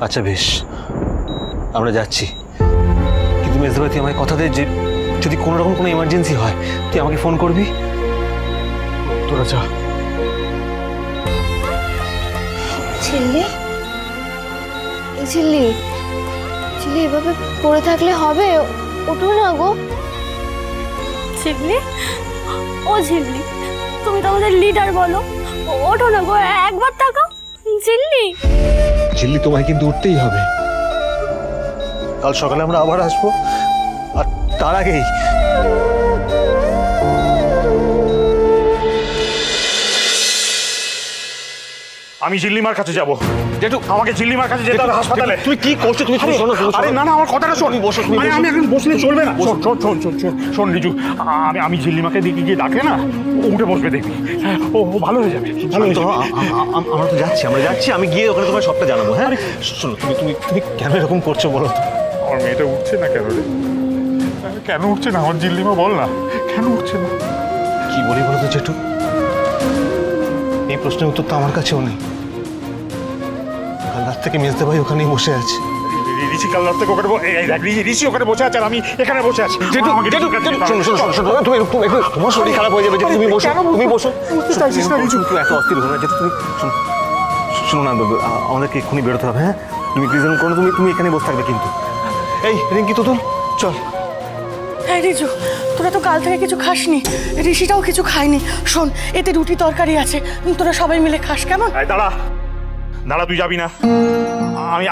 আচ্ছা বেশ, আমরা যাচ্ছি, কিন্তু মেজদাবাই তুই আমায় কথা দে যে যদি কোনো রকম কোনো ইমার্জেন্সি হয় তুই আমাকে ফোন করবি। তোরা যা। ঝিল্লি, ঝিল্লি, ঝিল্লি এভাবে পড়ে থাকলে হবে? ওঠো না গো। ঝিল্লি, ও ঝিল্লি, তুমি তো আমাদের লিডার, বলো ওঠো না গো, একবার তাকাও। ঝিল্লি, ঝিল্লি তোমায় কিন্তু উঠতেই হবে। কাল সকালে আমরা আবার আসবো, আর তার আগেই আমি ঝিল্লিমার কাছে যাব। জেঠু, আমাকে ঝিল্লিমার কাছে যেতে হবে হাসপাতালে। তুমি কি করছো? তুমি শোনো। আরে না না, আমার কথাটা শোন। বসো। আমি এখন বসলে চলবে না। শোন রিজু, আমি ঝিল্লিমাকে দিকে গিয়ে ডাকে না, উঠে বসবে, দেখবি ও ভালো হয়ে যাবে। ভালো হয়ে যাবে। আমরা তো যাচ্ছি, আমি গিয়ে ওখানে তোমার সবটা জানাবো। হ্যাঁ শোনো, তুমি কেন এরকম করছো বলো তো? আমার মেয়েটা উঠছে না কেন রে? কেন উঠছে না আমার ঝিল্লিমা, বল না কেন উঠছে না? কি বলি বলো তো জেঠু, এই প্রশ্নের উত্তর তো আমার কাছেও নেই। কাল রাত থেকে মেজদাবাই ওখানেই বসে আছে। ঋষি কাল রাত থেকে ওখানে ঋষি ওখানে বসে আছে, আর আমি এখানে বসে আছি। শোনো, তোমার শরীর খারাপ হয়ে যাবে। তুমি বসো। এত অস্থির হো না, যেহেতু তুমি শোনো না, আমাদেরকে এক্ষুনি বেরোতে হবে। হ্যাঁ তুমি প্রিজন করো, তুমি এখানে বসে থাকবে কিন্তু। এই রিঙ্কি, তো চল। হ্যাঁ রিজু, তোরা তো কাল থেকে কিছু খাসনি, ঋষিটাও কিছু খায়নি। শোন, এতে রুটি তরকারি আছে, তোরা সবাই মিলে খাস, কেমন? দাঁড়া, তুই যাবি না।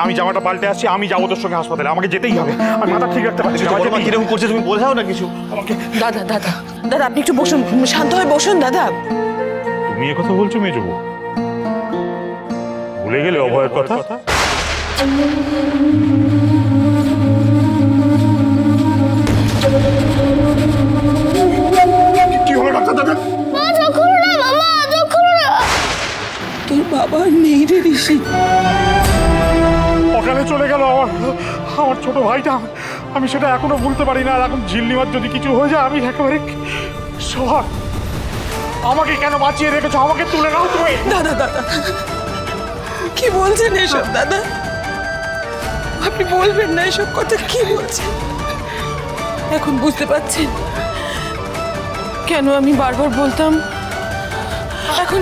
আমি জামাটা পাল্টে আসছি, আমি যাবো তোর সঙ্গে হাসপাতালে। আমাকে যেতেই হবে, আমি মাথা ঠিক রাখতে পারছি না। কিরকম করছে তুমি বোঝাও না কিছু আমাকে। দাদা আপনি একটু বসুন, শান্ত হয়ে বসুন দাদা। তুমি এ কথা বলছো মেজো? ভুলে গেলে অভয়ের কথা? কি হলো ডাক্তার দাদা? তোর বাবা নেই রে ঋষি, অকালে চলে গেল আমার ছোট ভাইটা। আমি সেটা এখনো ভুলতে পারি না। আর এখন ঝিল্লিমার যদি কিছু হয়ে যায়, আমি একেবারে সহায়। আমাকে কেন বাঁচিয়ে রেখেছো? আমাকে তুলে নাও তুমি। দাদা কি বলছেন এসব? দাদা আপনি বলবেন না এসব কথা, কি বলছেন? এখন বুঝতে পারছেন কেন আমি বারবার বলতাম? এখন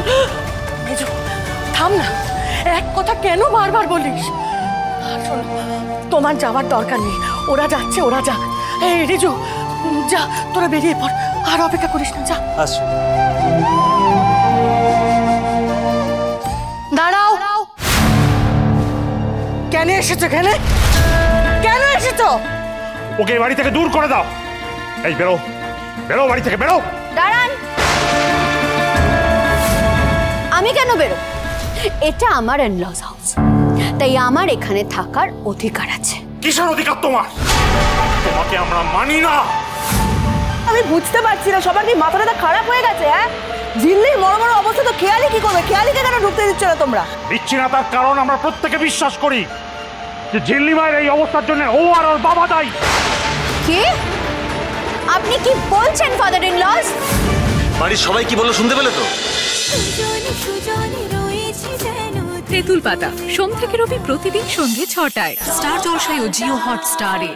থাম না, এক কথা কেন বারবার বলিস? শোনো, তোমার যাওয়ার দরকার নেই, ওরা যাচ্ছে, ওরা যাক। এই রিজু, যা তোরা বেরিয়ে পড়, আর অপেক্ষা করিস না, যা। দাঁড়াও, কেন এসেছো? কেন এসেছো? ওকে বাড়ি থেকে দূর করে দাও। এই বেরো বাড়ি থেকে, বেরো। দাঁড়ান, আমি কেন বেরো? এটা আমার ইন-লস হাউস, তাই আমার এখানে থাকার অধিকার আছে। কিসের অধিকার তোমার? তোমাকে আমরা মানি না। আমি বুঝতে পারছি না, সবার কি মাথাটা খারাপ হয়ে গেছে? হ্যাঁ, ঝিল্লির বড় অবস্থা তো খেয়ালি কি করবে? খেয়ালিকে কেন ঢুকতে দিচ্ছ না তোমরা? দিচ্ছি না তার কারণ আমরা প্রত্যেকে বিশ্বাস করি যে ঝিল্লি মায়ের এই অবস্থার জন্য ও আর ওর বাবা দায়ী। কি আপনি কি বলছেন ফাদার ইন লস? বাড়ির সবাই কি বললো শুনতে পেলে তো? তেঁতুল পাতা সোম থেকে রবি প্রতিদিন সন্ধ্যে ৬টায় স্টার জলসায় ও জিও হটস্টারে।